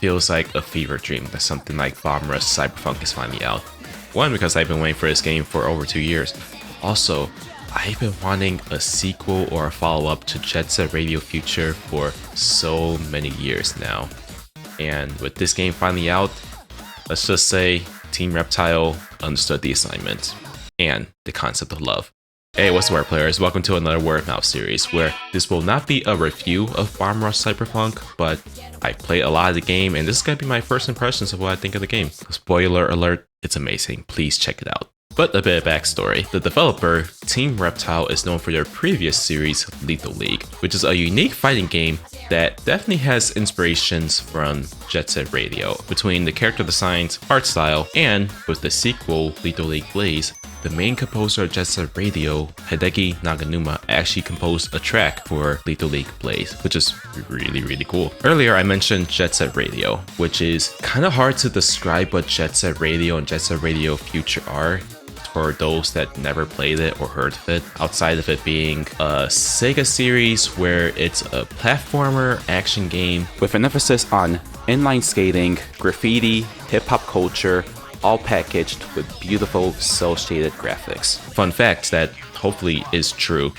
feels like a fever dream that something like Rush Cyberfunk is finally out. One, because I've been waiting for this game for over 2 years. Also, I've been wanting a sequel or a follow-up to Jet Set Radio Future for so many years now. And with this game finally out, let's just say Team Reptile understood the assignment and the concept of love. Hey, what's the word, players? Welcome to another Word of Mouth series, where this will not be a review of Rush Cyberfunk, but I played a lot of the game, and this is going to be my first impressions of what I think of the game. Spoiler alert, it's amazing. Please check it out. But a bit of backstory. The developer, Team Reptile, is known for their previous series, Lethal League, which is a unique fighting game that definitely has inspirations from Jet Set Radio. Between the character designs, art style, and with the sequel, Lethal League Blaze, the main composer of Jet Set Radio, Hideki Naganuma, actually composed a track for Lethal League Blaze, which is really cool. Earlier I mentioned Jet Set Radio, which is kind of hard to describe what Jet Set Radio and Jet Set Radio Future are for those that never played it or heard of it, outside of it being a Sega series where it's a platformer action game with an emphasis on inline skating, graffiti, hip-hop culture, all packaged with beautiful cel-shaded graphics. Fun fact that hopefully is true,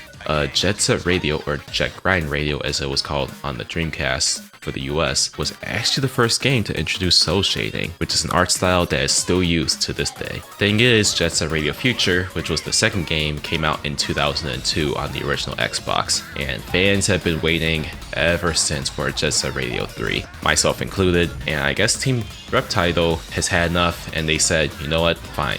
Jet Set Radio, or Jet Grind Radio as it was called on the Dreamcast for the US, was actually the first game to introduce cel shading, which is an art style that is still used to this day. Thing is, Jet Set Radio Future, which was the second game, came out in 2002 on the original Xbox, and fans have been waiting ever since for Jet Set Radio 3, myself included, and I guess Team Reptile has had enough, and they said, you know what, fine,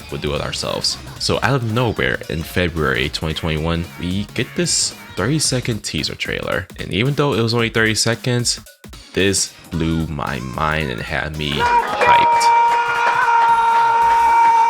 we'll do it ourselves. So out of nowhere, in February 2021, we get this 30-second teaser trailer, and even though it was only 30 seconds, this blew my mind and had me hyped.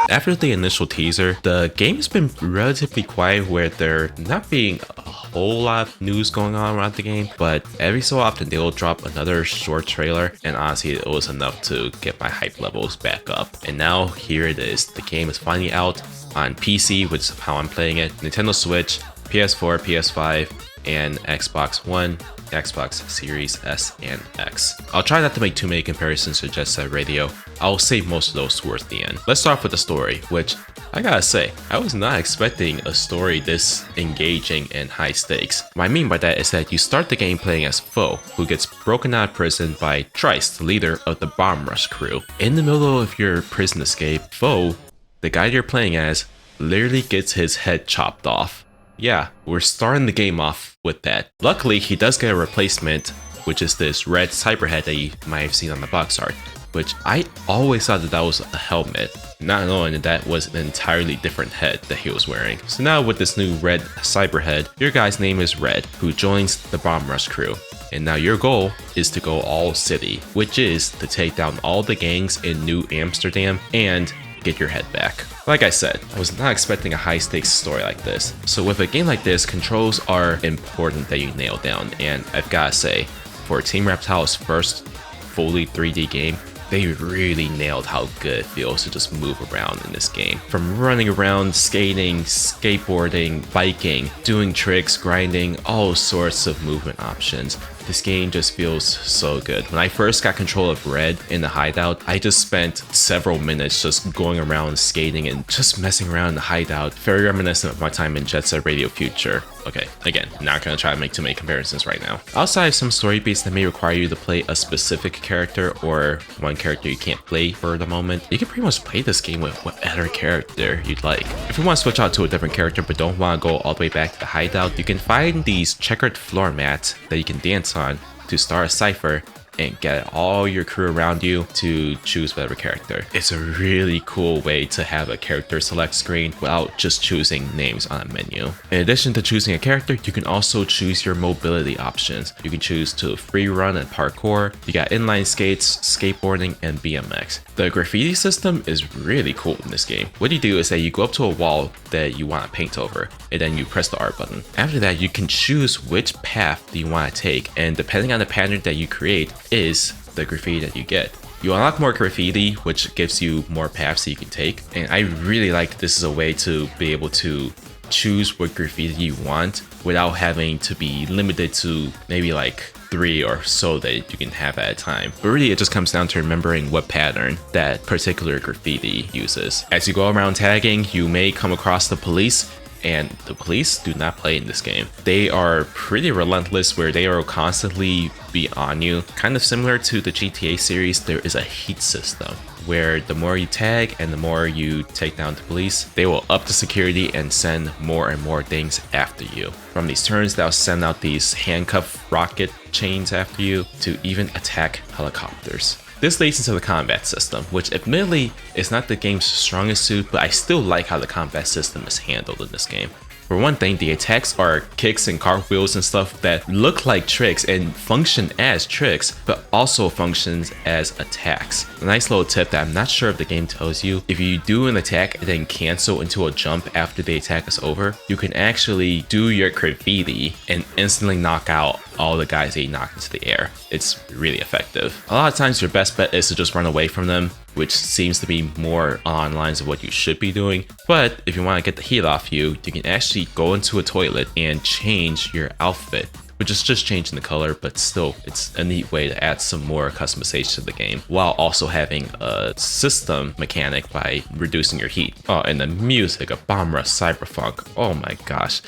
After the initial teaser, the game has been relatively quiet, where there not being a whole lot of news going on around the game, but every so often they'll drop another short trailer, and honestly it was enough to get my hype levels back up. And now here it is, the game is finally out on PC, which is how I'm playing it, Nintendo Switch, PS4, PS5, and Xbox One, Xbox Series S and X. I'll try not to make too many comparisons to Jet Set Radio. I'll save most of those towards the end. Let's start with the story, which I gotta say, I was not expecting a story this engaging and high stakes. What I mean by that is that you start the game playing as Foe, who gets broken out of prison by Trice, the leader of the Bomb Rush crew. In the middle of your prison escape, Foe, the guy you're playing as, literally gets his head chopped off. Yeah, we're starting the game off with that. Luckily, he does get a replacement, which is this red cyber head that you might have seen on the box art, which I always thought that was a helmet, not knowing that that was an entirely different head that he was wearing. So now with this new red cyber head, your guy's name is Red, who joins the Bomb Rush crew. And now your goal is to go all city, which is to take down all the gangs in New Amsterdam and get your head back. Like I said, I was not expecting a high stakes story like this. So with a game like this, controls are important that you nail down, and I've gotta say, for Team Reptile's first fully 3D game, they really nailed how good it feels to just move around in this game. From running around, skating, skateboarding, biking, doing tricks, grinding, all sorts of movement options. This game just feels so good. When I first got control of Red in the hideout, I just spent several minutes just going around skating and just messing around in the hideout. Very reminiscent of my time in Jet Set Radio Future. Okay, again, not gonna try to make too many comparisons right now. Outside of some story beats that may require you to play a specific character or one character you can't play for the moment, you can pretty much play this game with whatever character you'd like. If you want to switch out to a different character but don't want to go all the way back to the hideout, you can find these checkered floor mats that you can dance on to start a cipher and get all your crew around you to choose whatever character. It's a really cool way to have a character select screen without just choosing names on a menu. In addition to choosing a character, you can also choose your mobility options. You can choose to free run and parkour. You got inline skates, skateboarding, and BMX. The graffiti system is really cool in this game. What you do is that you go up to a wall that you want to paint over, and then you press the R button. After that, you can choose which path you want to take, and depending on the pattern that you create is the graffiti that you get. You unlock more graffiti, which gives you more paths that you can take, and I really like that this is a way to be able to choose what graffiti you want without having to be limited to maybe like 3 or so that you can have at a time. But really, it just comes down to remembering what pattern that particular graffiti uses. As you go around tagging, you may come across the police, and the police do not play in this game. They are pretty relentless, where they are constantly be on you. Kind of similar to the GTA series, there is a heat system where the more you tag and the more you take down the police, they will up the security and send more and more things after you. From these turns, they'll send out these handcuff rocket chains after you to even attack helicopters. This leads into the combat system, which admittedly is not the game's strongest suit, but I still like how the combat system is handled in this game. For one thing, the attacks are kicks and cartwheels and stuff that look like tricks and function as tricks, but also functions as attacks. A nice little tip that I'm not sure if the game tells you: if you do an attack and then cancel into a jump after the attack is over, you can actually do your graffiti and instantly knock out all the guys that you knock into the air. It's really effective. A lot of times your best bet is to just run away from them, which seems to be more on lines of what you should be doing. But if you want to get the heat off you, you can actually go into a toilet and change your outfit, which is just changing the color, but still, it's a neat way to add some more customization to the game while also having a system mechanic by reducing your heat. Oh, and the music of Rush Cyberfunk, oh my gosh.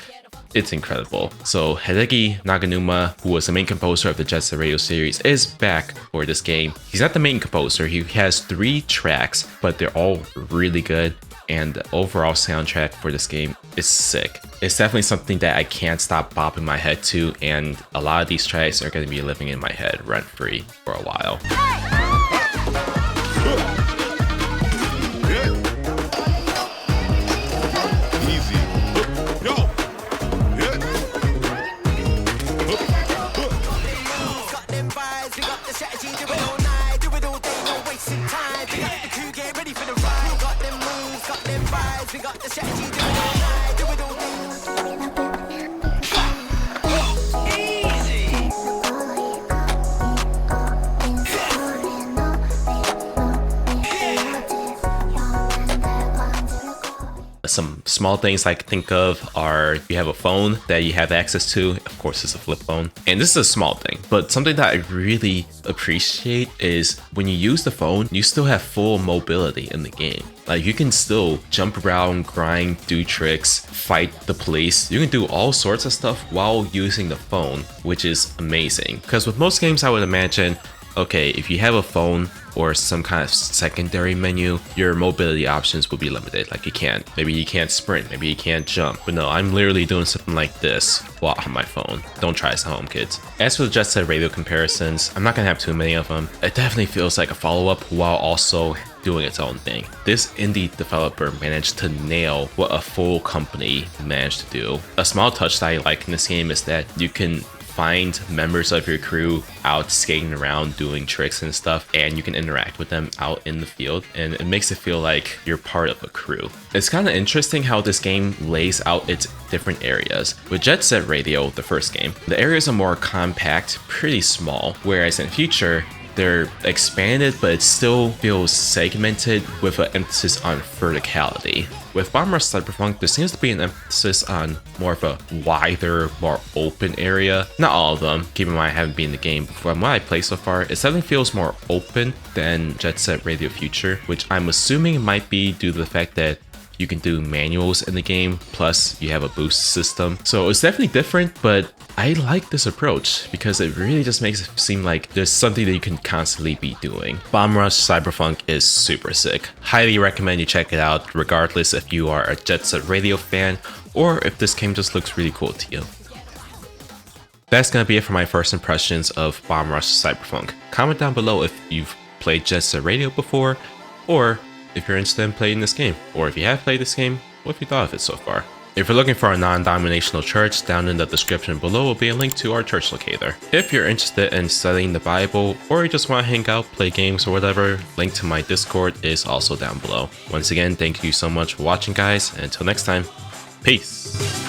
It's incredible. So Hideki Naganuma, who was the main composer of the Jet Set Radio series, is back for this game. He's not the main composer. He has 3 tracks, but they're all really good. And the overall soundtrack for this game is sick. It's definitely something that I can't stop bopping my head to, and a lot of these tracks are going to be living in my head rent-free for a while. Some small things I can think of are you have a phone that you have access to. Of course, it's a flip phone. And this is a small thing, but something that I really appreciate is when you use the phone, you still have full mobility in the game. Like, you can still jump around, grind, do tricks, fight the police. You can do all sorts of stuff while using the phone, which is amazing. Because with most games, I would imagine, okay, if you have a phone or some kind of secondary menu, your mobility options will be limited. Like, maybe you can't sprint, maybe you can't jump. But no, I'm literally doing something like this while on my phone. Don't try this at home, kids. As for the Jet Set Radio comparisons, I'm not gonna have too many of them. It definitely feels like a follow-up while also doing its own thing. This indie developer managed to nail what a full company managed to do. A small touch that I like in this game is that you can find members of your crew out skating around doing tricks and stuff, and you can interact with them out in the field, and it makes it feel like you're part of a crew. It's kind of interesting how this game lays out its different areas. With Jet Set Radio, the first game, the areas are more compact, pretty small, whereas in Future, they're expanded, but it still feels segmented with an emphasis on verticality. With Rush Cyberfunk, there seems to be an emphasis on more of a wider, more open area. Not all of them, keep in mind I haven't been in the game. From what I played so far, it definitely feels more open than Jet Set Radio Future, which I'm assuming might be due to the fact that you can do manuals in the game, plus you have a boost system. So it's definitely different, but I like this approach because it really just makes it seem like there's something that you can constantly be doing. Rush Cyberfunk is super sick. Highly recommend you check it out, regardless if you are a Jet Set Radio fan or if this game just looks really cool to you. That's gonna be it for my first impressions of Rush Cyberfunk. Comment down below if you've played Jet Set Radio before, or if you're interested in playing this game, or if you have played this game, what have you thought of it so far? If you're looking for a non-denominational church, down in the description below will be a link to our church locator. If you're interested in studying the Bible, or you just want to hang out, play games or whatever, link to my Discord is also down below. Once again, thank you so much for watching, guys, and until next time, peace!